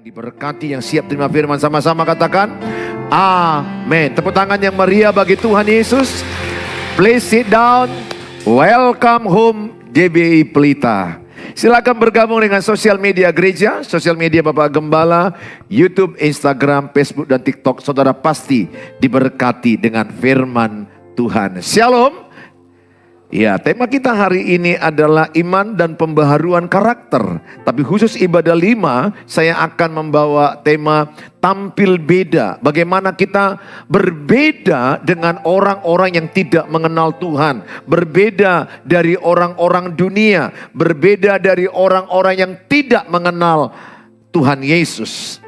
Diberkati yang siap terima firman, sama-sama katakan amin. Tepuk tangan yang meriah bagi Tuhan Yesus. Please sit down. Welcome home GBI Pelita. Silakan bergabung dengan sosial media gereja, sosial media Bapak Gembala, YouTube, Instagram, Facebook dan TikTok. Saudara pasti diberkati dengan firman Tuhan. Shalom. Ya, tema kita hari ini adalah iman dan pembaharuan karakter. Tapi khusus ibadah 5, saya akan membawa tema tampil beda. Bagaimana kita berbeda dengan orang-orang yang tidak mengenal Tuhan. Berbeda dari orang-orang dunia. Berbeda dari orang-orang yang tidak mengenal Tuhan Yesus.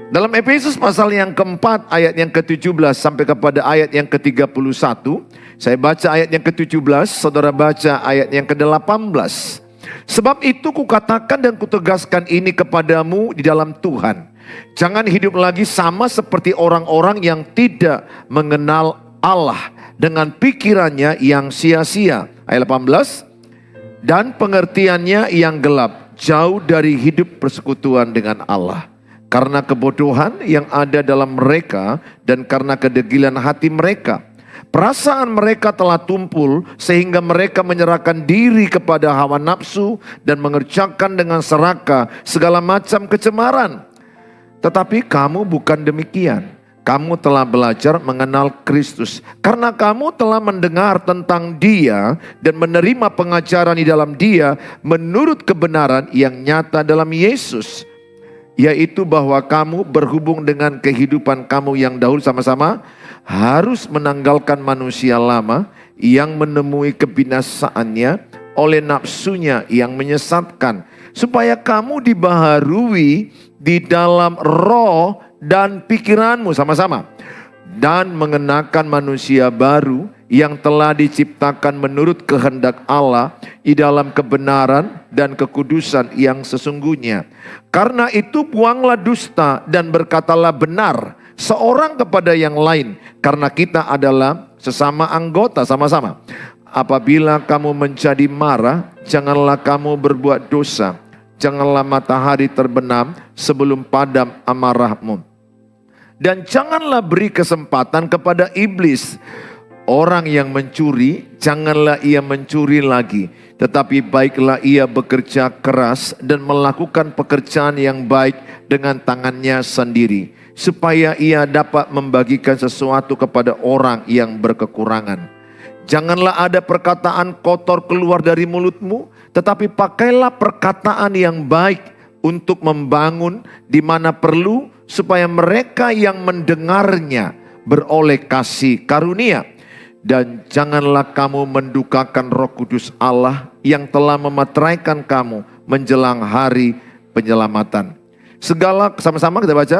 Dalam Efesus pasal yang keempat ayat yang ke-17 sampai kepada ayat yang ke-31. Saya baca ayat yang ke-17, saudara baca ayat yang ke-18. Sebab itu kukatakan dan kutegaskan ini kepadamu di dalam Tuhan. Jangan hidup lagi sama seperti orang-orang yang tidak mengenal Allah dengan pikirannya yang sia-sia. Ayat 18. Dan pengertiannya yang gelap, jauh dari hidup persekutuan dengan Allah. Karena kebodohan yang ada dalam mereka dan karena kedegilan hati mereka. Perasaan mereka telah tumpul sehingga mereka menyerahkan diri kepada hawa nafsu dan mengerjakan dengan serakah segala macam kecemaran. Tetapi kamu bukan demikian. Kamu telah belajar mengenal Kristus. Karena kamu telah mendengar tentang Dia dan menerima pengajaran di dalam Dia menurut kebenaran yang nyata dalam Yesus. Yaitu bahwa kamu berhubung dengan kehidupan kamu yang dahulu sama-sama harus menanggalkan manusia lama yang menemui kebinasaannya oleh nafsunya yang menyesatkan. Supaya kamu dibaharui di dalam roh dan pikiranmu sama-sama. Dan mengenakan manusia baru yang telah diciptakan menurut kehendak Allah di dalam kebenaran dan kekudusan yang sesungguhnya. Karena itu buanglah dusta dan berkatalah benar seorang kepada yang lain. Karena kita adalah sesama anggota sama-sama. Apabila kamu menjadi marah, janganlah kamu berbuat dosa. Janganlah matahari terbenam sebelum padam amarahmu. Dan janganlah beri kesempatan kepada iblis. Orang yang mencuri, janganlah ia mencuri lagi. Tetapi baiklah ia bekerja keras dan melakukan pekerjaan yang baik dengan tangannya sendiri. Supaya ia dapat membagikan sesuatu kepada orang yang berkekurangan. Janganlah ada perkataan kotor keluar dari mulutmu. Tetapi pakailah perkataan yang baik untuk membangun di mana perlu. Supaya mereka yang mendengarnya beroleh kasih karunia. Dan janganlah kamu mendukakan Roh Kudus Allah yang telah memeteraikan kamu menjelang hari penyelamatan. Segala, sama-sama kita baca.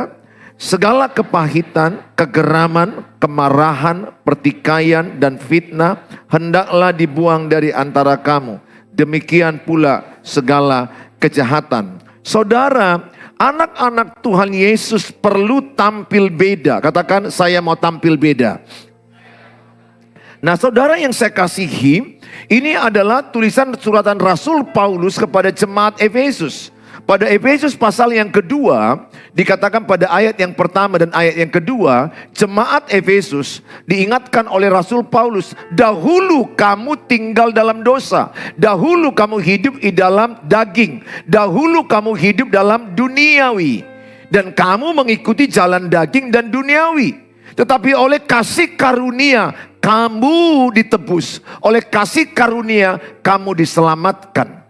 Segala kepahitan, kegeraman, kemarahan, pertikaian dan fitnah hendaklah dibuang dari antara kamu. Demikian pula segala kejahatan. Saudara, anak-anak Tuhan Yesus perlu tampil beda. Katakan, saya mau tampil beda. Nah, saudara yang saya kasihi, ini adalah tulisan suratan Rasul Paulus kepada jemaat Efesus. Pada Efesus pasal yang kedua, dikatakan pada ayat yang pertama dan ayat yang kedua, jemaat Efesus diingatkan oleh Rasul Paulus, dahulu kamu tinggal dalam dosa, dahulu kamu hidup di dalam daging, dahulu kamu hidup dalam duniawi, dan kamu mengikuti jalan daging dan duniawi. Tetapi oleh kasih karunia kamu ditebus, oleh kasih karunia kamu diselamatkan.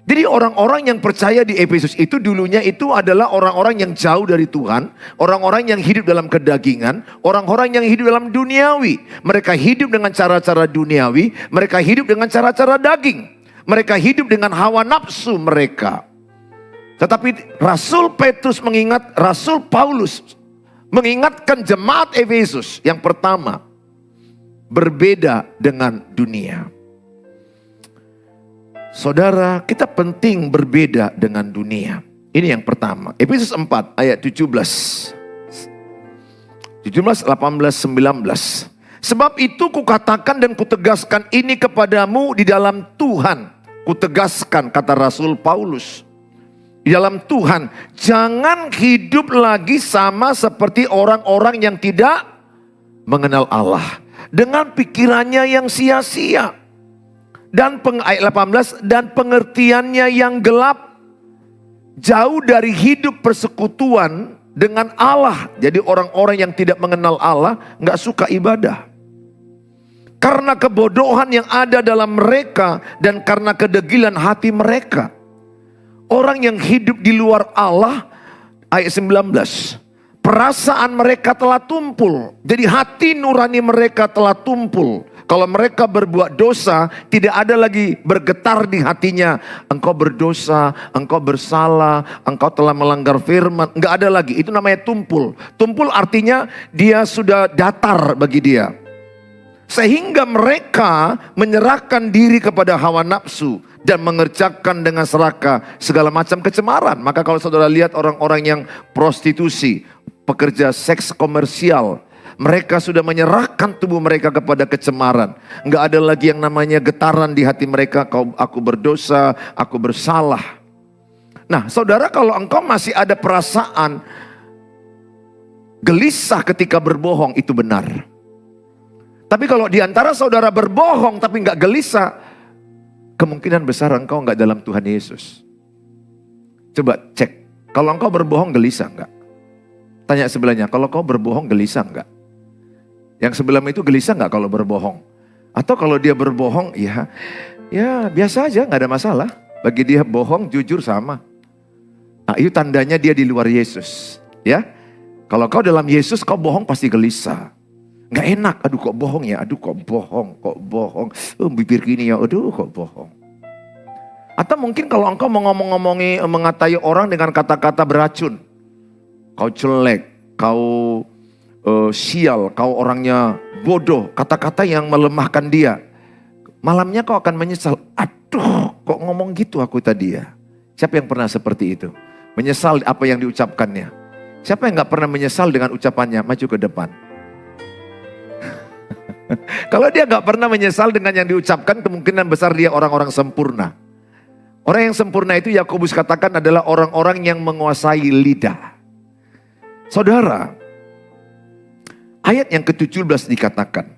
Jadi orang-orang yang percaya di Efesus itu dulunya itu adalah orang-orang yang jauh dari Tuhan. Orang-orang yang hidup dalam kedagingan. Orang-orang yang hidup dalam duniawi. Mereka hidup dengan cara-cara duniawi. Mereka hidup dengan cara-cara daging. Mereka hidup dengan hawa nafsu mereka. Tetapi Rasul Petrus Rasul Paulus mengingatkan jemaat Efesus yang pertama. Berbeda dengan dunia. Saudara, kita penting berbeda dengan dunia. Ini yang pertama. Efesus 4 ayat 17, 18, 19. Sebab itu kukatakan dan kutegaskan ini kepadamu di dalam Tuhan. Kutegaskan, kata Rasul Paulus. Di di dalam Tuhan, jangan hidup lagi sama seperti orang-orang yang tidak mengenal Allah. Dengan pikirannya yang sia-sia. Dan ayat 18, dan pengertiannya yang gelap. Jauh dari hidup persekutuan dengan Allah. Jadi orang-orang yang tidak mengenal Allah gak suka ibadah. Karena kebodohan yang ada dalam mereka dan karena kedegilan hati mereka. Orang yang hidup di luar Allah, ayat 19. Perasaan mereka telah tumpul. Jadi hati nurani mereka telah tumpul. Kalau mereka berbuat dosa, tidak ada lagi bergetar di hatinya. Engkau berdosa, engkau bersalah, engkau telah melanggar firman. Enggak ada lagi, itu namanya tumpul. Tumpul artinya dia sudah datar bagi dia. Sehingga mereka menyerahkan diri kepada hawa nafsu dan mengerjakan dengan serakah segala macam kecemaran. Maka kalau saudara lihat orang-orang yang prostitusi, pekerja seks komersial, mereka sudah menyerahkan tubuh mereka kepada kecemaran. Enggak ada lagi yang namanya getaran di hati mereka, aku berdosa, aku bersalah. Nah, saudara, kalau engkau masih ada perasaan gelisah ketika berbohong, itu benar. Tapi kalau diantara saudara berbohong tapi enggak gelisah, kemungkinan besar engkau enggak dalam Tuhan Yesus. Coba cek, kalau engkau berbohong gelisah enggak? Tanya sebelahnya, kalau kau berbohong gelisah enggak? Yang sebelah itu gelisah enggak kalau berbohong? Atau kalau dia berbohong, ya biasa aja, enggak ada masalah. Bagi dia bohong, jujur sama. Nah, itu tandanya dia di luar Yesus. Ya, kalau kau dalam Yesus, kau bohong pasti gelisah. Nggak enak, aduh kok bohong ya, aduh kok bohong. Bibir gini ya, aduh kok bohong. Atau mungkin kalau engkau mau mengatai orang dengan kata-kata beracun. Kau jelek, kau sial, kau orangnya bodoh. Kata-kata yang melemahkan dia. Malamnya kau akan menyesal, aduh kok ngomong gitu aku tadi ya. Siapa yang pernah seperti itu? Menyesal apa yang diucapkannya. Siapa yang gak pernah menyesal dengan ucapannya? Maju ke depan. Kalau dia gak pernah menyesal dengan yang diucapkan, kemungkinan besar dia orang-orang sempurna. Orang yang sempurna itu Yakobus katakan adalah orang-orang yang menguasai lidah. Saudara, ayat yang ke-17 dikatakan,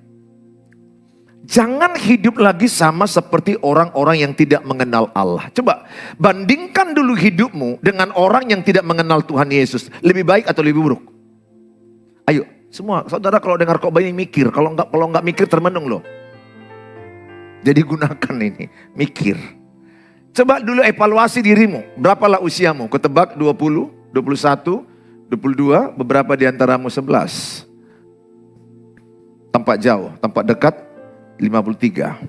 jangan hidup lagi sama seperti orang-orang yang tidak mengenal Allah. Coba bandingkan dulu hidupmu dengan orang yang tidak mengenal Tuhan Yesus. Lebih baik atau lebih buruk? Ayo. Semua, saudara kalau dengar khotbah ini mikir, kalau enggak mikir termenung loh. Jadi gunakan ini, mikir. Coba dulu evaluasi dirimu, berapalah usiamu? Ketebak 20, 21, 22, beberapa di antaramu 11. Tampak jauh, tampak dekat 53.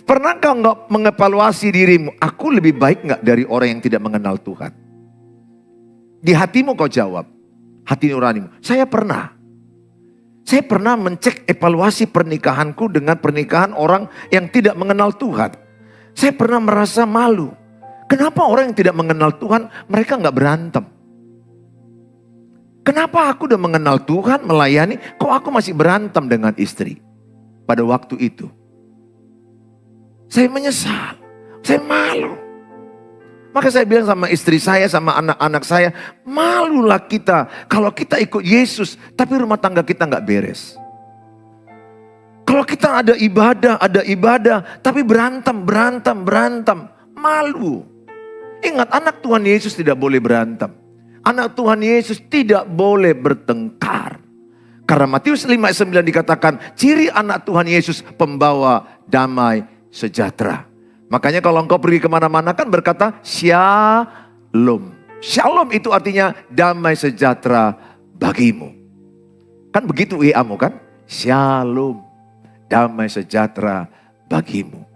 Pernah kau enggak mengevaluasi dirimu, aku lebih baik enggak dari orang yang tidak mengenal Tuhan? Di hatimu kau jawab, hati nuranimu. Saya pernah mencek evaluasi pernikahanku dengan pernikahan orang yang tidak mengenal Tuhan. Saya pernah merasa malu. Kenapa orang yang tidak mengenal Tuhan, mereka nggak berantem? Kenapa aku udah mengenal Tuhan, melayani, kok aku masih berantem dengan istri? Pada waktu itu. Saya menyesal, saya malu. Maka saya bilang sama istri saya, sama anak-anak saya, malulah kita kalau kita ikut Yesus, tapi rumah tangga kita nggak beres. Kalau kita ada ibadah, tapi berantem, malu. Ingat, anak Tuhan Yesus tidak boleh berantem. Anak Tuhan Yesus tidak boleh bertengkar. Karena Matius 5:9 dikatakan, ciri anak Tuhan Yesus pembawa damai sejahtera. Makanya kalau engkau pergi kemana-mana kan berkata Shalom. Shalom itu artinya damai sejahtera bagimu. Kan begitu WA-mu kan? Shalom, damai sejahtera bagimu.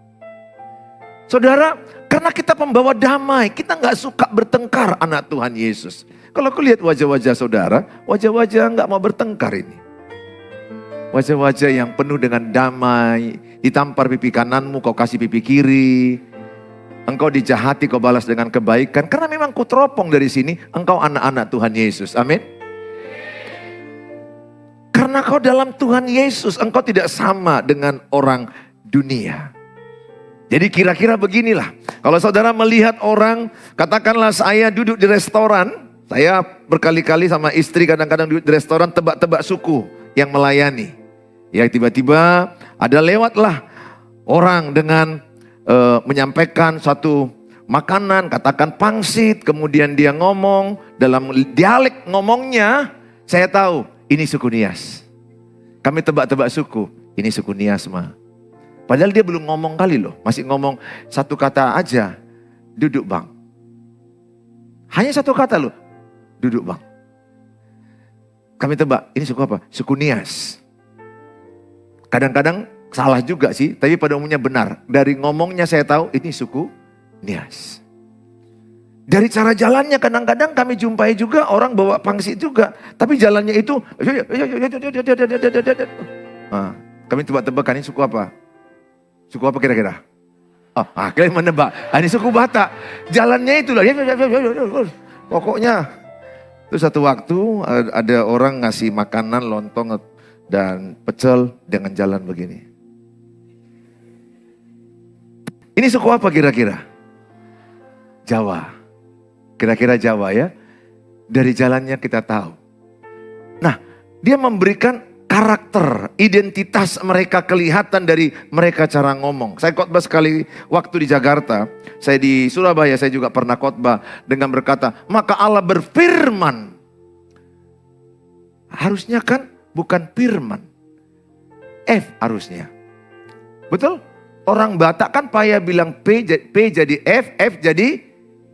Saudara, karena kita pembawa damai, kita gak suka bertengkar anak Tuhan Yesus. Kalau aku lihat wajah-wajah saudara, wajah-wajah gak mau bertengkar ini. Wajah-wajah yang penuh dengan damai. Ditampar pipi kananmu, kau kasih pipi kiri. Engkau dijahati, kau balas dengan kebaikan. Karena memang ku teropong dari sini, engkau anak-anak Tuhan Yesus. Amin. Karena kau dalam Tuhan Yesus, engkau tidak sama dengan orang dunia. Jadi kira-kira beginilah. Kalau saudara melihat orang, katakanlah saya duduk di restoran. Saya berkali-kali sama istri kadang-kadang duduk di restoran tebak-tebak suku yang melayani. Ya tiba-tiba ada lewatlah orang dengan menyampaikan suatu makanan, katakan pangsit. Kemudian dia ngomong dalam dialek ngomongnya, saya tahu ini suku Nias. Kami tebak-tebak suku, ini suku Nias mah. Padahal dia belum ngomong kali loh, masih ngomong satu kata aja, duduk bang. Hanya satu kata loh, duduk bang. Kami tebak, ini suku apa? Suku Nias. Kadang-kadang salah juga sih, tapi pada umumnya benar. Dari ngomongnya saya tahu ini suku Nias. Dari cara jalannya kadang-kadang kami jumpai juga orang bawa pangsit juga. Tapi jalannya itu, kami tebak-tebakan ini suku apa? Suku apa kira-kira? Kalian menebak. Ini suku Batak. Jalannya itu lah. Pokoknya. Terus satu waktu ada orang ngasih makanan lontong dan pecel dengan jalan begini. Ini suku apa kira-kira? Jawa. Kira-kira Jawa ya. Dari jalannya kita tahu. Nah, dia memberikan karakter, identitas mereka kelihatan dari mereka cara ngomong. Saya khotbah sekali waktu di Jakarta. Saya di Surabaya, saya juga pernah khotbah dengan berkata, maka Allah berfirman. Harusnya kan bukan firman. F harusnya. Betul? Orang Batak kan payah bilang P jadi F, F jadi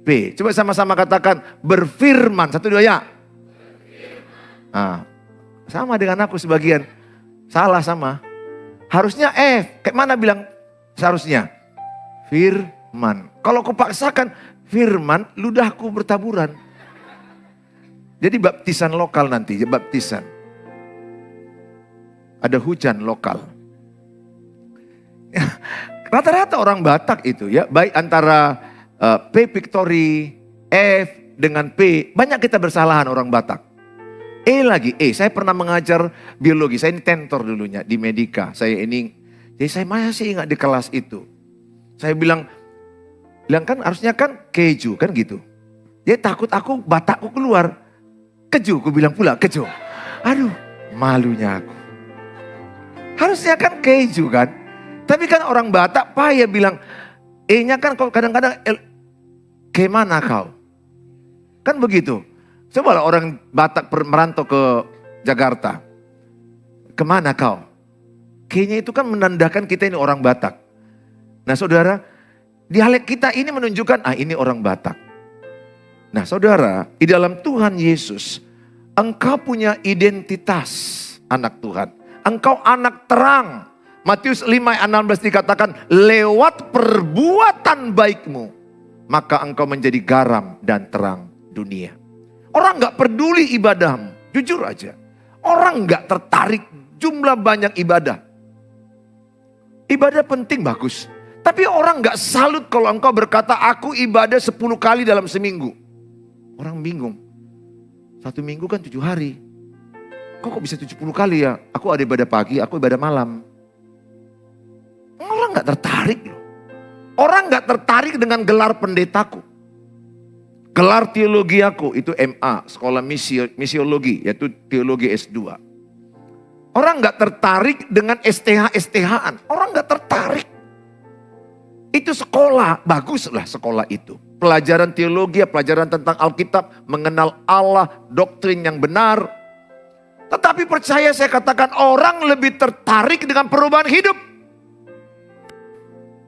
P. Coba sama-sama katakan berfirman. 1, 2 ya. Sama dengan aku sebagian. Salah sama. Harusnya F. Kayak mana bilang seharusnya? Firman. Kalau aku paksakan firman, ludahku bertaburan. Jadi baptisan lokal nanti. Baptisan. Ada hujan lokal. Rata-rata orang Batak itu ya. Baik antara P Victory, F dengan P. Banyak kita bersalahan orang Batak. Saya pernah mengajar biologi, saya ini tentor dulunya di Medika. Jadi saya masih ingat di kelas itu. Saya bilang kan harusnya kan keju kan gitu. Dia takut aku Batakku keluar. Keju, aku bilang pula keju. Aduh, malunya aku. Harusnya kan keju kan. Tapi kan orang Batak payah bilang, E-nya kan kadang-kadang, kemana kau? Kan begitu. Cobalah orang Batak merantau ke Jakarta. Kemana kau? Kayaknya itu kan menandakan kita ini orang Batak. Nah saudara, dialek kita ini menunjukkan, ini orang Batak. Nah saudara, di dalam Tuhan Yesus, engkau punya identitas anak Tuhan. Engkau anak terang. Matius 5:16 dikatakan, lewat perbuatan baikmu, maka engkau menjadi garam dan terang dunia. Orang gak peduli ibadahmu, jujur aja. Orang gak tertarik jumlah banyak ibadah. Ibadah penting bagus. Tapi orang gak salut kalau engkau berkata, aku ibadah 10 kali dalam seminggu. Orang bingung. 1 minggu kan 7 hari. Kok bisa 70 kali ya? Aku ada ibadah pagi, aku ibadah malam. Orang gak tertarik loh. Orang gak tertarik dengan gelar pendetaku. Gelar teologi aku itu MA, sekolah misiologi, yaitu teologi S2. Orang gak tertarik dengan STH-STH-an. Orang gak tertarik. Itu sekolah, baguslah sekolah itu. Pelajaran teologi, pelajaran tentang Alkitab, mengenal Allah, doktrin yang benar. Tetapi percaya saya katakan orang lebih tertarik dengan perubahan hidup.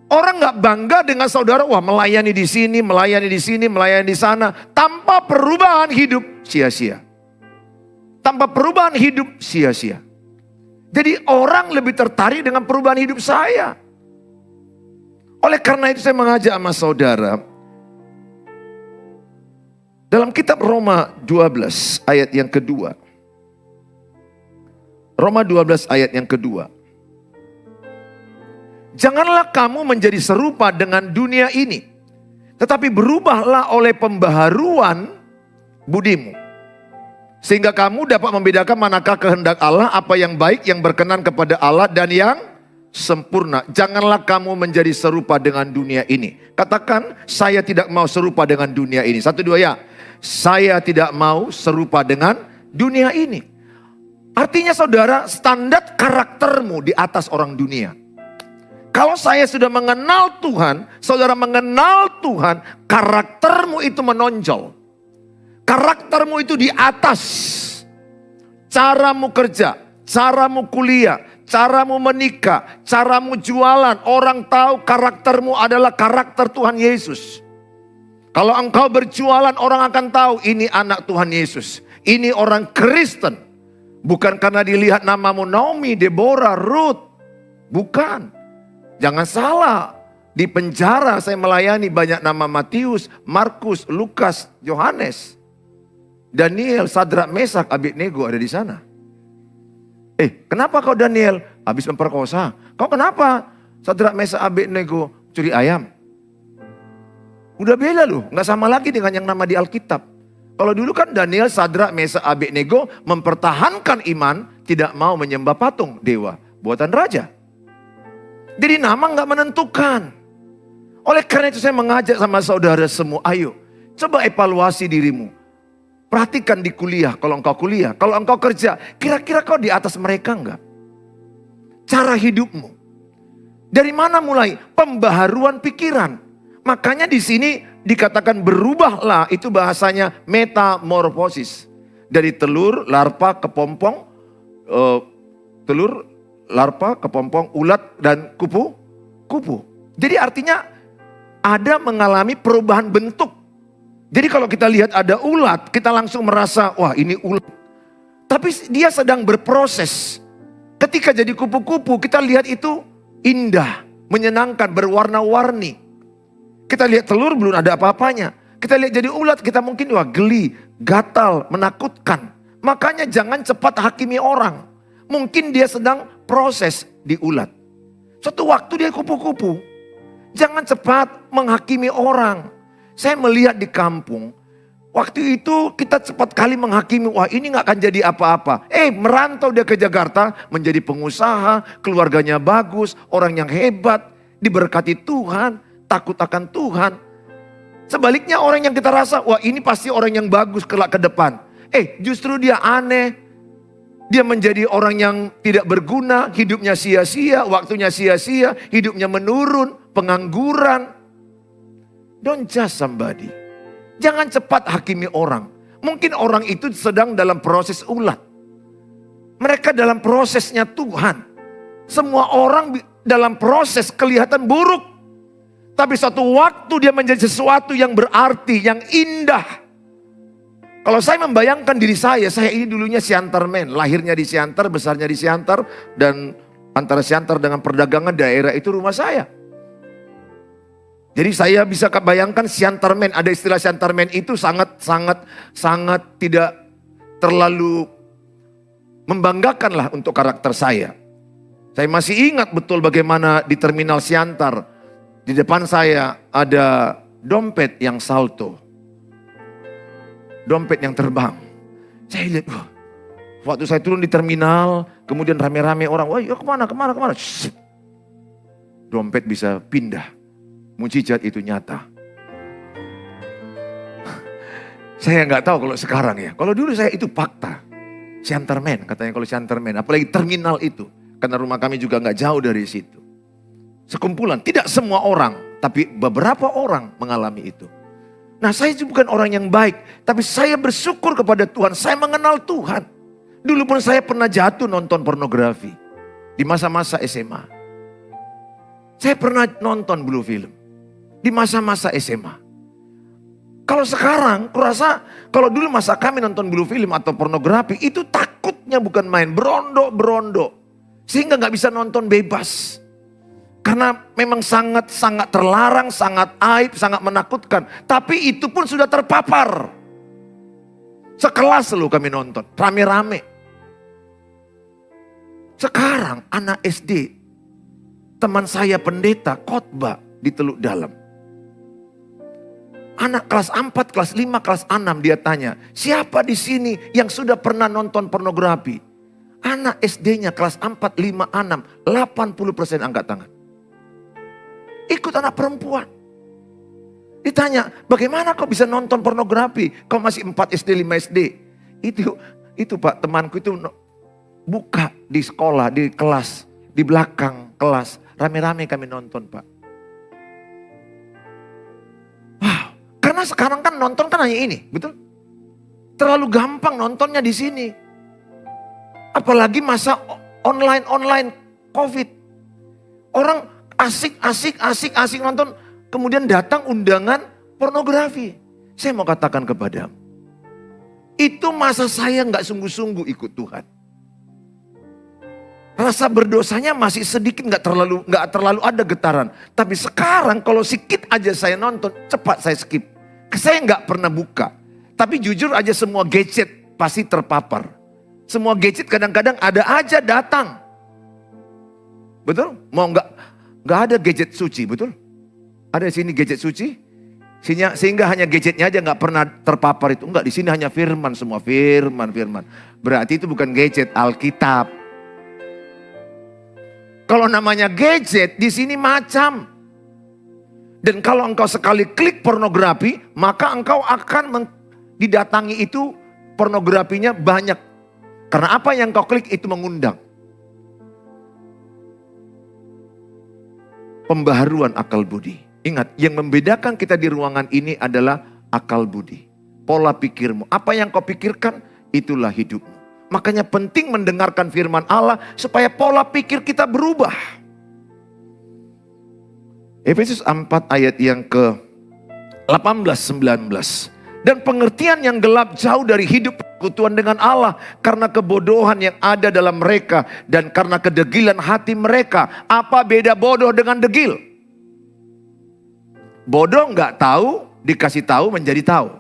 Orang gak bangga dengan saudara, wah melayani di sini, melayani di sini, melayani di sana. Tanpa perubahan hidup, sia-sia. Tanpa perubahan hidup, sia-sia. Jadi orang lebih tertarik dengan perubahan hidup saya. Oleh karena itu saya mengajak sama saudara. Dalam kitab Roma 12 ayat yang kedua. Roma 12 ayat yang kedua. Janganlah kamu menjadi serupa dengan dunia ini. Tetapi berubahlah oleh pembaharuan budimu. Sehingga kamu dapat membedakan manakah kehendak Allah, apa yang baik, yang berkenan kepada Allah, dan yang sempurna. Janganlah kamu menjadi serupa dengan dunia ini. Katakan, saya tidak mau serupa dengan dunia ini. 1, 2 ya. Saya tidak mau serupa dengan dunia ini. Artinya saudara, standar karaktermu di atas orang dunia. Kalau saya sudah mengenal Tuhan, saudara mengenal Tuhan, karaktermu itu menonjol. Karaktermu itu di atas. Caramu kerja, caramu kuliah, caramu menikah, caramu jualan. Orang tahu karaktermu adalah karakter Tuhan Yesus. Kalau engkau berjualan, orang akan tahu ini anak Tuhan Yesus. Ini orang Kristen. Bukan karena dilihat namamu Naomi, Deborah, Ruth. Bukan. Jangan salah. Di penjara saya melayani banyak nama Matius, Markus, Lukas, Yohanes. Daniel, Sadrak, Mesak, Abednego ada di sana. Kenapa kau Daniel? Habis memperkosa. Kau kenapa? Sadrak, Mesak, Abednego curi ayam. Udah beda loh, gak sama lagi dengan yang nama di Alkitab. Kalau dulu kan Daniel, Sadrak, Mesak, Abednego mempertahankan iman, tidak mau menyembah patung dewa, buatan raja. Jadi nama gak menentukan. Oleh karena itu saya mengajak sama saudara semua, ayo coba evaluasi dirimu. Perhatikan di kuliah, kalau engkau kuliah, kalau engkau kerja, kira-kira kau di atas mereka enggak? Cara hidupmu. Dari mana mulai? Pembaharuan pikiran. Makanya di sini dikatakan berubahlah, itu bahasanya metamorfosis. Dari telur, larva, kepompong, telur, larva, kepompong, ulat, dan kupu. Jadi artinya ada mengalami perubahan bentuk. Jadi kalau kita lihat ada ulat, kita langsung merasa, wah ini ulat. Tapi dia sedang berproses. Ketika jadi kupu-kupu, kita lihat itu indah, menyenangkan, berwarna-warni. Kita lihat telur belum ada apa-apanya. Kita lihat jadi ulat, kita mungkin wah geli, gatal, menakutkan. Makanya jangan cepat hakimi orang. Mungkin dia sedang proses di ulat. Suatu waktu dia kupu-kupu. Jangan cepat menghakimi orang. Saya melihat di kampung, waktu itu kita cepat kali menghakimi, wah ini gak akan jadi apa-apa. Merantau dia ke Jakarta, menjadi pengusaha, keluarganya bagus, orang yang hebat, diberkati Tuhan, takut akan Tuhan. Sebaliknya orang yang kita rasa, wah ini pasti orang yang bagus kelak ke depan. Justru dia aneh, dia menjadi orang yang tidak berguna, hidupnya sia-sia, waktunya sia-sia, hidupnya menurun, pengangguran. Don't judge somebody. Jangan cepat hakimi orang. Mungkin orang itu sedang dalam proses ulat. Mereka dalam prosesnya Tuhan. Semua orang dalam proses kelihatan buruk. Tapi suatu waktu dia menjadi sesuatu yang berarti, yang indah. Kalau saya membayangkan diri saya ini dulunya Siantar Man. Lahirnya di Siantar, besarnya di Siantar. Dan antara Siantar dengan perdagangan daerah itu rumah saya. Jadi saya bisa bayangkan Siantar Man, ada istilah Siantar Man itu sangat tidak terlalu membanggakan lah untuk karakter saya. Saya masih ingat betul bagaimana di terminal Siantar, di depan saya ada dompet yang salto. Dompet yang terbang. Saya lihat, waktu saya turun di terminal, kemudian rame-rame orang, wah ya kemana. Shhh. Dompet bisa pindah. Mujizat itu nyata. Saya nggak tahu kalau sekarang ya. Kalau dulu saya itu fakta. Siantar Man katanya kalau Siantar Man. Apalagi terminal itu. Karena rumah kami juga nggak jauh dari situ. Sekumpulan. Tidak semua orang. Tapi beberapa orang mengalami itu. Nah saya bukan orang yang baik. Tapi saya bersyukur kepada Tuhan. Saya mengenal Tuhan. Dulu pun saya pernah jatuh nonton pornografi. Di masa-masa SMA. Saya pernah nonton blue film. Di masa-masa SMA. Kalau sekarang, kurasa kalau dulu masa kami nonton blue film atau pornografi, itu takutnya bukan main, berondok. Sehingga gak bisa nonton bebas. Karena memang sangat terlarang, sangat aib, sangat menakutkan. Tapi itu pun sudah terpapar. Sekelas loh kami nonton, rame-rame. Sekarang anak SD, teman saya pendeta khotbah di Teluk Dalam. Anak kelas 4, kelas 5, kelas 6 dia tanya, siapa di sini yang sudah pernah nonton pornografi? Anak SD-nya kelas 4, 5, 6, 80% angkat tangan. Ikut anak perempuan. Ditanya, bagaimana kau bisa nonton pornografi? Kau masih 4 SD, 5 SD. Itu Pak, temanku itu buka di sekolah, di kelas, di belakang kelas. Rame-rame kami nonton Pak. Wow, karena sekarang kan nonton kan hanya ini, betul? Terlalu gampang nontonnya di sini. Apalagi masa online COVID. Orang asik nonton. Kemudian datang undangan pornografi. Saya mau katakan kepadamu. Itu masa saya gak sungguh-sungguh ikut Tuhan. Rasa berdosanya masih sedikit, gak terlalu ada getaran. Tapi sekarang kalau sedikit aja saya nonton, cepat saya skip. Saya gak pernah buka. Tapi jujur aja semua gadget pasti terpapar. Semua gadget kadang-kadang ada aja datang. Betul? Mau nggak ada gadget suci, betul? Ada di sini gadget suci? Sehingga hanya gadgetnya aja nggak pernah terpapar itu. Enggak, di sini hanya firman semua, firman. Berarti itu bukan gadget, Alkitab. Kalau namanya gadget di sini macam. Dan kalau engkau sekali klik pornografi, maka engkau akan didatangi itu pornografinya banyak. Karena apa yang kau klik itu mengundang. Pembaharuan akal budi. Ingat, yang membedakan kita di ruangan ini adalah akal budi. Pola pikirmu. Apa yang kau pikirkan, itulah hidupmu. Makanya penting mendengarkan firman Allah supaya pola pikir kita berubah. Efesus 4 ayat yang ke 18-19. Dan pengertian yang gelap jauh dari hidup persekutuan dengan Allah. Karena kebodohan yang ada dalam mereka. Dan karena kedegilan hati mereka. Apa beda bodoh dengan degil? Bodoh nggak tahu, dikasih tahu menjadi tahu.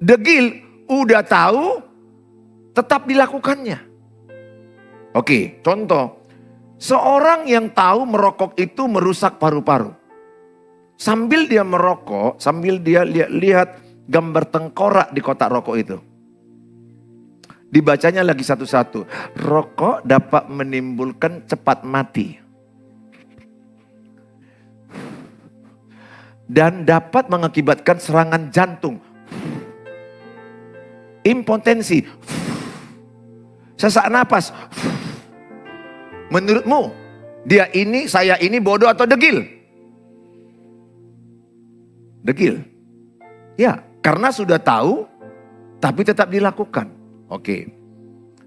Degil udah tahu, tetap dilakukannya. Oke, contoh. Seorang yang tahu merokok itu merusak paru-paru. Sambil dia merokok, sambil dia lihat gambar tengkorak di kotak rokok itu. Dibacanya lagi satu-satu. Rokok dapat menimbulkan cepat mati. Dan dapat mengakibatkan serangan jantung. Impotensi. Sesak napas. Menurutmu, dia ini, saya ini bodoh atau degil? Degil. Ya, karena sudah tahu, tapi tetap dilakukan. Oke.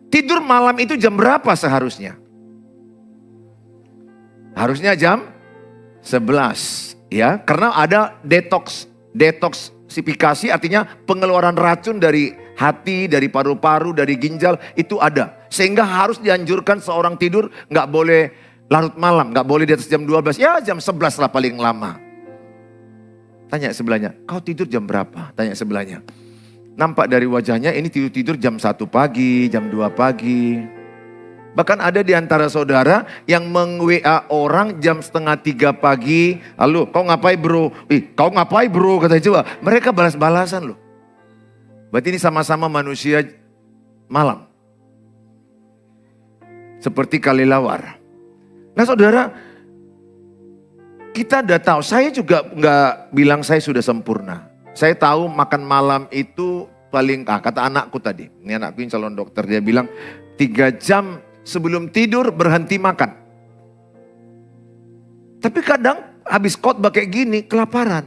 Tidur malam itu jam berapa seharusnya? Harusnya jam 11. Ya, karena ada detoksifikasi, artinya pengeluaran racun dari hati, dari paru-paru, dari ginjal, itu ada. Sehingga harus dianjurkan seorang tidur nggak boleh larut malam, nggak boleh di atas jam 12, ya jam 11 lah paling lama. Tanya sebelahnya, kau tidur jam berapa? Tanya sebelahnya. Nampak dari wajahnya ini tidur jam 1 pagi, jam 2 pagi. Bahkan ada di antara saudara yang meng-WA orang jam 2:30 pagi. Halo, kau ngapain bro? Kau ngapain bro? Katanya coba. Mereka balas-balasan loh. Berarti ini sama-sama manusia malam. Seperti kelelawar. Nah saudara, kita udah tahu. Saya juga nggak bilang saya sudah sempurna. Saya tahu makan malam itu paling, kata anakku tadi. Ini anakku yang calon dokter. Dia bilang 3 jam sebelum tidur berhenti makan. Tapi kadang habis khotbah kayak gini kelaparan.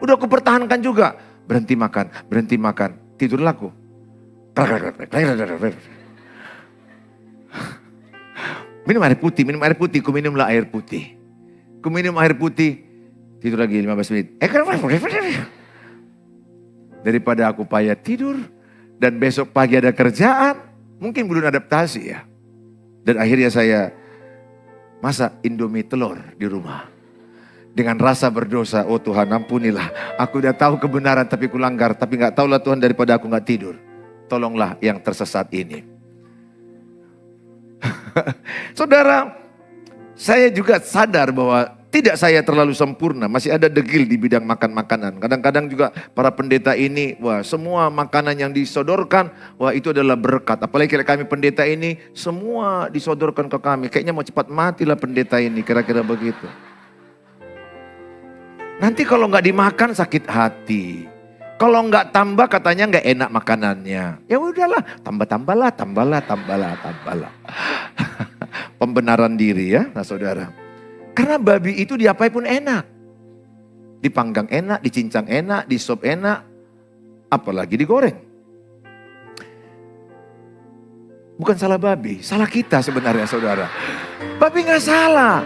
Udah aku pertahankan juga. Berhenti makan. Tidurlah aku. Minum air putih. Ku minumlah air putih. Ku minum air putih. Tidur lagi 15 menit. Daripada aku payah tidur. Dan besok pagi ada kerjaan. Mungkin belum adaptasi ya. Dan akhirnya saya masak Indomie telur di rumah. Dengan rasa berdosa, oh Tuhan ampunilah. Aku udah tahu kebenaran tapi ku langgar. Tapi gak tahulah Tuhan daripada aku gak tidur. Tolonglah yang tersesat ini. Saudara, saya juga sadar bahwa tidak saya terlalu sempurna, masih ada degil di bidang makan-makanan. Kadang-kadang juga para pendeta ini, wah semua makanan yang disodorkan, wah itu adalah berkat. Apalagi kalau kami pendeta ini, semua disodorkan ke kami. Kayaknya mau cepat matilah pendeta ini, kira-kira begitu. Nanti kalau nggak dimakan sakit hati. Kalau nggak tambah katanya nggak enak makanannya. Ya udahlah, tambah-tambahlah. Pembenaran diri ya, nah saudara. Karena babi itu diapain pun enak. Dipanggang enak, dicincang enak, disop enak. Apalagi digoreng. Bukan salah babi, salah kita sebenarnya saudara. Babi gak salah.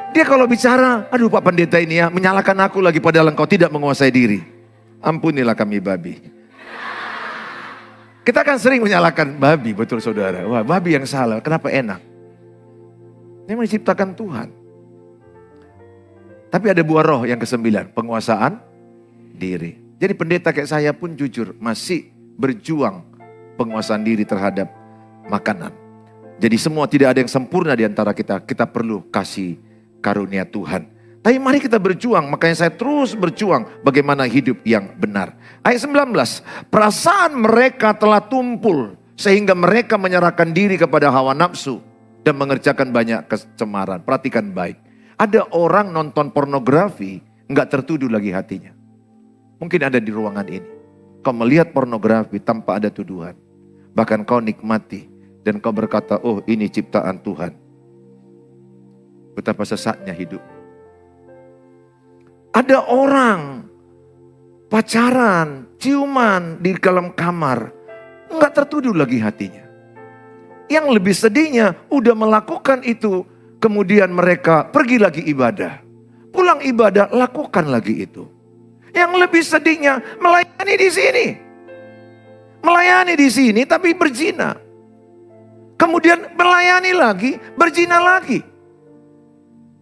Dia kalau bicara, aduh Pak Pendeta ini ya, menyalahkan aku lagi padahal engkau tidak menguasai diri. Ampunilah kami babi. Kita kan sering menyalahkan babi, betul saudara. Wah babi yang salah, kenapa enak? Memang diciptakan Tuhan. Tapi ada buah roh yang ke-9, penguasaan diri. Jadi pendeta kayak saya pun jujur masih berjuang penguasaan diri terhadap makanan. Jadi semua tidak ada yang sempurna di antara kita. Kita perlu kasih karunia Tuhan. Tapi mari kita berjuang, makanya saya terus berjuang bagaimana hidup yang benar. Ayat 19, perasaan mereka telah tumpul sehingga mereka menyerahkan diri kepada hawa nafsu dan mengerjakan banyak kecemaran. Perhatikan baik. Ada orang nonton pornografi, nggak tertuduh lagi hatinya. Mungkin ada di ruangan ini. Kau melihat pornografi tanpa ada tuduhan. Bahkan kau nikmati dan kau berkata, oh ini ciptaan Tuhan. Betapa sesatnya hidup. Ada orang pacaran, ciuman di dalam kamar, nggak tertuduh lagi hatinya. Yang lebih sedihnya udah melakukan itu, kemudian mereka pergi lagi ibadah. Pulang ibadah, lakukan lagi itu. Yang lebih sedihnya melayani di sini. Melayani di sini tapi berzina. Kemudian melayani lagi, berzina lagi.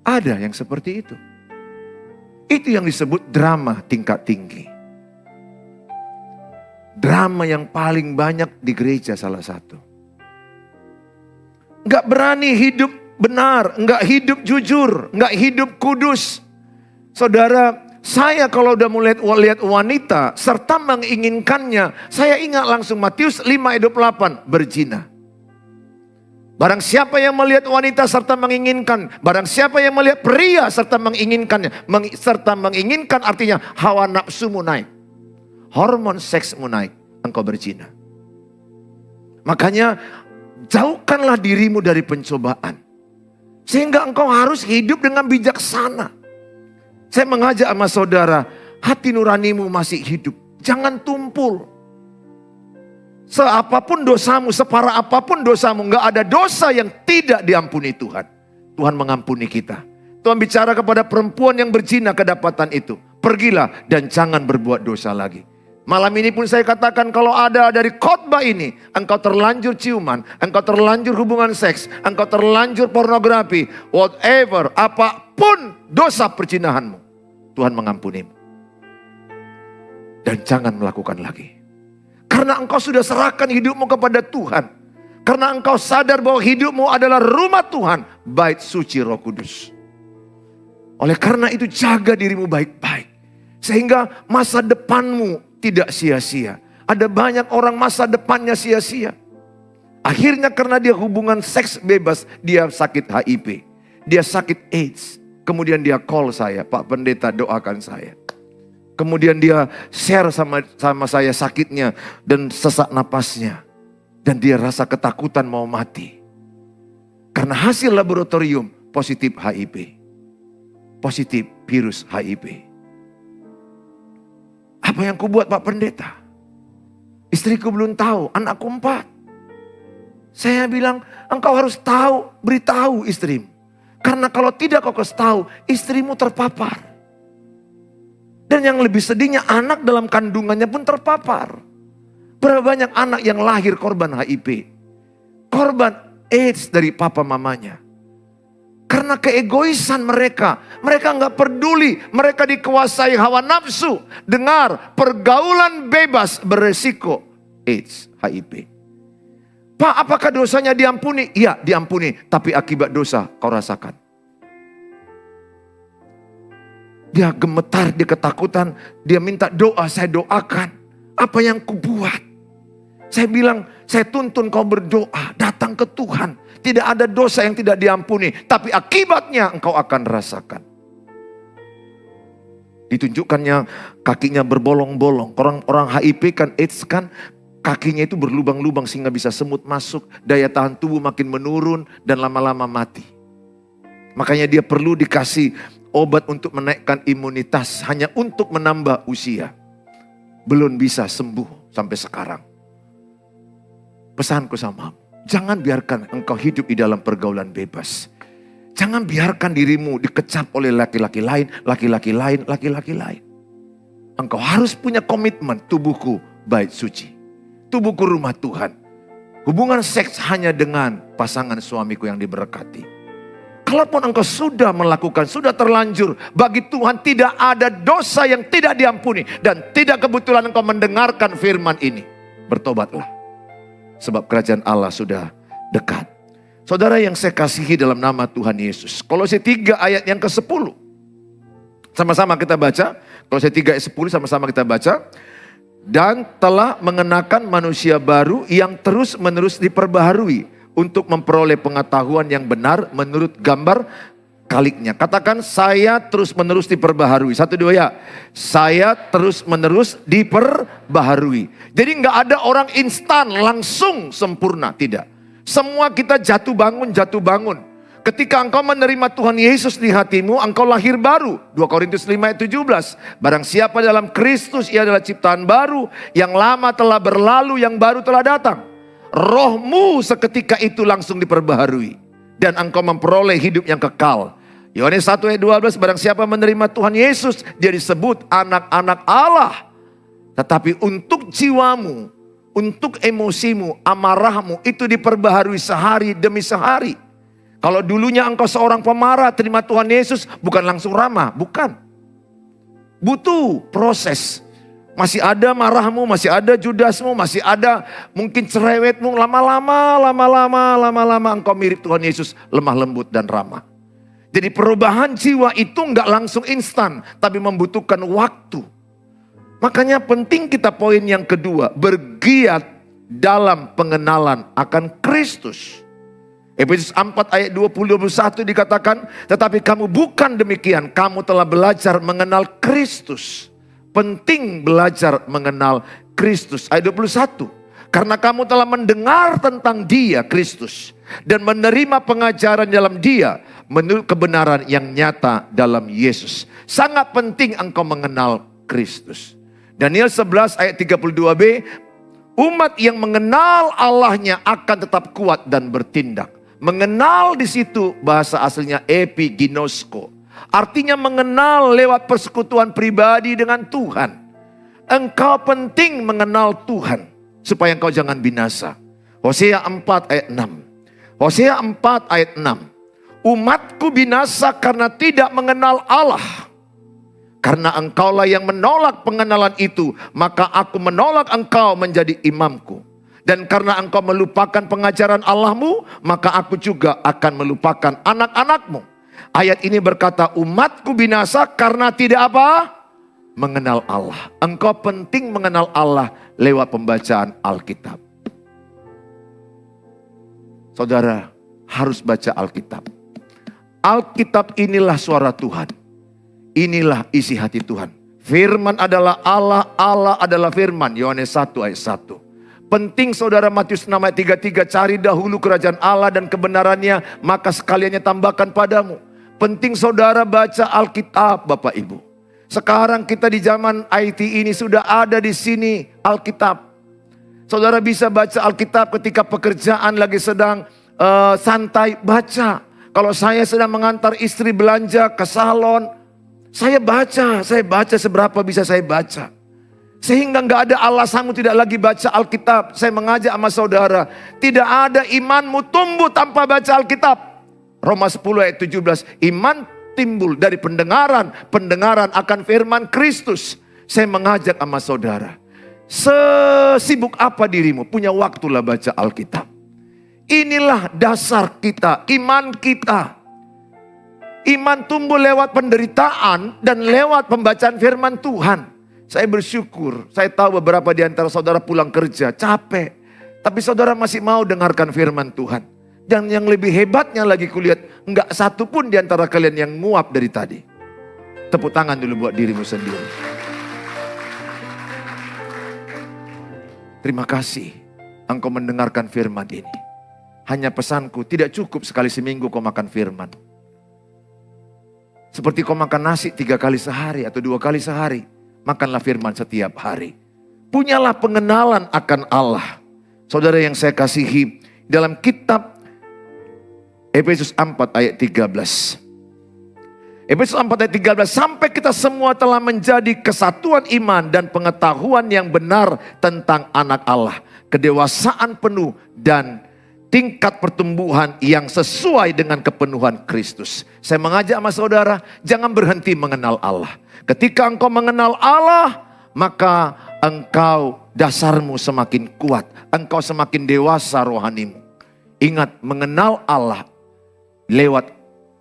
Ada yang seperti itu. Itu yang disebut drama tingkat tinggi. Drama yang paling banyak di gereja salah satu. Nggak berani hidup benar, nggak hidup jujur, nggak hidup kudus. Saudara, saya kalau udah mulai lihat wanita serta menginginkannya, saya ingat langsung Matius 5 ayat 28, berzina. Barang siapa yang melihat wanita serta menginginkan, barang siapa yang melihat pria serta menginginkannya, serta menginginkan artinya hawa nafsumu naik, hormon seksmu naik, engkau berzina. Makanya jauhkanlah dirimu dari pencobaan. Sehingga engkau harus hidup dengan bijaksana. Saya mengajak sama saudara, hati nuranimu masih hidup. Jangan tumpul. Seapapun dosamu, separah apapun dosamu, enggak ada dosa yang tidak diampuni Tuhan. Tuhan mengampuni kita. Tuhan bicara kepada perempuan yang berzina kedapatan itu. Pergilah dan jangan berbuat dosa lagi. Malam ini pun saya katakan kalau ada dari khotbah ini, engkau terlanjur ciuman, engkau terlanjur hubungan seks, engkau terlanjur pornografi, whatever, apapun dosa perzinahanmu, Tuhan mengampunimu. Dan jangan melakukan lagi. Karena engkau sudah serahkan hidupmu kepada Tuhan. Karena engkau sadar bahwa hidupmu adalah rumah Tuhan, bait suci Roh Kudus. Oleh karena itu jaga dirimu baik-baik. Sehingga masa depanmu tidak sia-sia. Ada banyak orang masa depannya sia-sia. Akhirnya karena dia hubungan seks bebas, dia sakit HIV. Dia sakit AIDS. Kemudian dia call saya, Pak Pendeta doakan saya. Kemudian dia share sama saya sakitnya dan sesak napasnya. Dan dia rasa ketakutan mau mati. Karena hasil laboratorium positif HIV. Positif virus HIV. Apa yang kubuat Pak Pendeta? Istriku belum tahu, anakku 4. Saya bilang, engkau harus tahu, beritahu istrimu. Karena kalau tidak kau kasih tahu, istrimu terpapar. Dan yang lebih sedihnya anak dalam kandungannya pun terpapar. Berapa banyak anak yang lahir korban HIV. Korban AIDS dari papa mamanya. Karena keegoisan mereka. Mereka nggak peduli. Mereka dikuasai hawa nafsu. Dengar, pergaulan bebas beresiko AIDS, HIV. Pak, apakah dosanya diampuni? Iya, diampuni. Tapi akibat dosa kau rasakan. Dia gemetar, dia ketakutan. Dia minta doa, saya doakan. Apa yang kubuat? Saya bilang, saya tuntun kau berdoa, datang ke Tuhan. Tidak ada dosa yang tidak diampuni, tapi akibatnya engkau akan rasakan. Ditunjukkannya kakinya berbolong-bolong. Orang HIV kan, AIDS kan, kakinya itu berlubang-lubang sehingga bisa semut masuk. Daya tahan tubuh makin menurun dan lama-lama mati. Makanya dia perlu dikasih obat untuk menaikkan imunitas hanya untuk menambah usia. Belum bisa sembuh sampai sekarang. Pesanku sama, jangan biarkan engkau hidup di dalam pergaulan bebas. Jangan biarkan dirimu dikecap oleh laki-laki lain, laki-laki lain, laki-laki lain. Engkau harus punya komitmen, tubuhku bait suci. Tubuhku rumah Tuhan. Hubungan seks hanya dengan pasangan suamiku yang diberkati. Kalaupun engkau sudah melakukan, sudah terlanjur, bagi Tuhan tidak ada dosa yang tidak diampuni. Dan tidak kebetulan engkau mendengarkan firman ini. Bertobatlah. Sebab kerajaan Allah sudah dekat. Saudara yang saya kasihi dalam nama Tuhan Yesus. Kolose 3 ayat yang ke-10. Sama-sama kita baca. Kolose 3 ayat 10 sama-sama kita baca. Dan telah mengenakan manusia baru yang terus-menerus diperbaharui. Untuk memperoleh pengetahuan yang benar menurut gambar kaliknya. Katakan, saya terus-menerus diperbaharui. 1, 2 ya. Saya terus-menerus diperbaharui. Jadi nggak ada orang instan langsung sempurna. Tidak. Semua kita jatuh bangun, jatuh bangun. Ketika engkau menerima Tuhan Yesus di hatimu, engkau lahir baru. 2 Korintus 5 ayat 17. Barang siapa dalam Kristus, ia adalah ciptaan baru. Yang lama telah berlalu, yang baru telah datang. Rohmu seketika itu langsung diperbaharui. Dan engkau memperoleh hidup yang kekal. Yohanes 1 ayat 12, barang siapa menerima Tuhan Yesus, dia disebut anak-anak Allah. Tetapi untuk jiwamu, untuk emosimu, amarahmu, itu diperbaharui sehari demi sehari. Kalau dulunya engkau seorang pemarah, terima Tuhan Yesus, bukan langsung ramah, bukan. Butuh proses. Masih ada marahmu, masih ada judasmu, masih ada mungkin cerewetmu. Lama-lama engkau mirip Tuhan Yesus, lemah lembut dan ramah. Jadi perubahan jiwa itu enggak langsung instan, tapi membutuhkan waktu. Makanya penting kita poin yang kedua, bergiat dalam pengenalan akan Kristus. Efesus 4 ayat 20-21 dikatakan, tetapi kamu bukan demikian, kamu telah belajar mengenal Kristus. Penting belajar mengenal Kristus. Ayat 21. Karena kamu telah mendengar tentang dia, Kristus. Dan menerima pengajaran dalam dia. Menurut kebenaran yang nyata dalam Yesus. Sangat penting engkau mengenal Kristus. Daniel 11 ayat 32b. Umat yang mengenal Allahnya akan tetap kuat dan bertindak. Mengenal di situ bahasa aslinya epiginosko. Artinya mengenal lewat persekutuan pribadi dengan Tuhan. Engkau penting mengenal Tuhan. Supaya engkau jangan binasa. Hosea 4 ayat 6. Hosea 4 ayat 6. Umatku binasa karena tidak mengenal Allah. Karena engkaulah yang menolak pengenalan itu. Maka aku menolak engkau menjadi imamku. Dan karena engkau melupakan pengajaran Allahmu. Maka aku juga akan melupakan anak-anakmu. Ayat ini berkata, umatku binasa karena tidak apa? Mengenal Allah. Engkau penting mengenal Allah lewat pembacaan Alkitab. Saudara harus baca Alkitab. Alkitab inilah suara Tuhan. Inilah isi hati Tuhan. Firman adalah Allah, Allah adalah firman. Yohanes 1 ayat 1. Penting saudara Matius 6 ayat 33, cari dahulu kerajaan Allah dan kebenarannya, maka sekaliannya tambahkan padamu. Penting saudara baca Alkitab Bapak Ibu. Sekarang kita di zaman IT ini sudah ada di sini Alkitab. Saudara bisa baca Alkitab ketika pekerjaan lagi sedang santai, baca. Kalau saya sedang mengantar istri belanja ke salon, saya baca seberapa bisa saya baca. Sehingga nggak ada alasanmu tidak lagi baca Alkitab. Saya mengajak sama saudara, tidak ada imanmu tumbuh tanpa baca Alkitab. Roma 10 ayat 17, iman timbul dari pendengaran, pendengaran akan firman Kristus. Saya mengajak sama saudara, sesibuk apa dirimu, punya waktulah baca Alkitab. Inilah dasar kita, iman kita. Iman tumbuh lewat penderitaan dan lewat pembacaan firman Tuhan. Saya bersyukur, saya tahu beberapa di antara saudara pulang kerja, capek. Tapi saudara masih mau dengarkan firman Tuhan. Dan yang lebih hebatnya lagi kulihat, enggak satu pun di antara kalian yang nguap dari tadi. Tepuk tangan dulu buat dirimu sendiri. Terima kasih engkau mendengarkan firman ini. Hanya pesanku, tidak cukup sekali seminggu kau makan firman. Seperti kau makan nasi 3 kali sehari atau 2 kali sehari. Makanlah firman setiap hari. Punyalah pengenalan akan Allah. Saudara yang saya kasihi, dalam kitab Efesus 4 ayat 13. Efesus 4 ayat 13, sampai kita semua telah menjadi kesatuan iman dan pengetahuan yang benar tentang anak Allah. Kedewasaan penuh dan tingkat pertumbuhan yang sesuai dengan kepenuhan Kristus. Saya mengajak sama saudara, jangan berhenti mengenal Allah. Ketika engkau mengenal Allah, maka engkau dasarmu semakin kuat. Engkau semakin dewasa rohanimu. Ingat, mengenal Allah lewat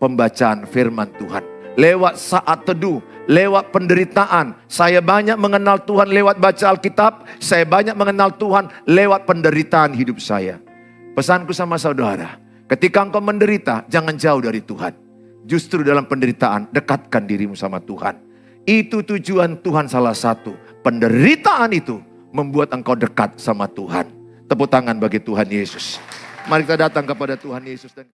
pembacaan firman Tuhan. Lewat saat teduh, lewat penderitaan. Saya banyak mengenal Tuhan lewat baca Alkitab. Saya banyak mengenal Tuhan lewat penderitaan hidup saya. Pesanku sama saudara, ketika engkau menderita, jangan jauh dari Tuhan. Justru dalam penderitaan, dekatkan dirimu sama Tuhan. Itu tujuan Tuhan salah satu. Penderitaan itu membuat engkau dekat sama Tuhan. Tepuk tangan bagi Tuhan Yesus. Mari kita datang kepada Tuhan Yesus.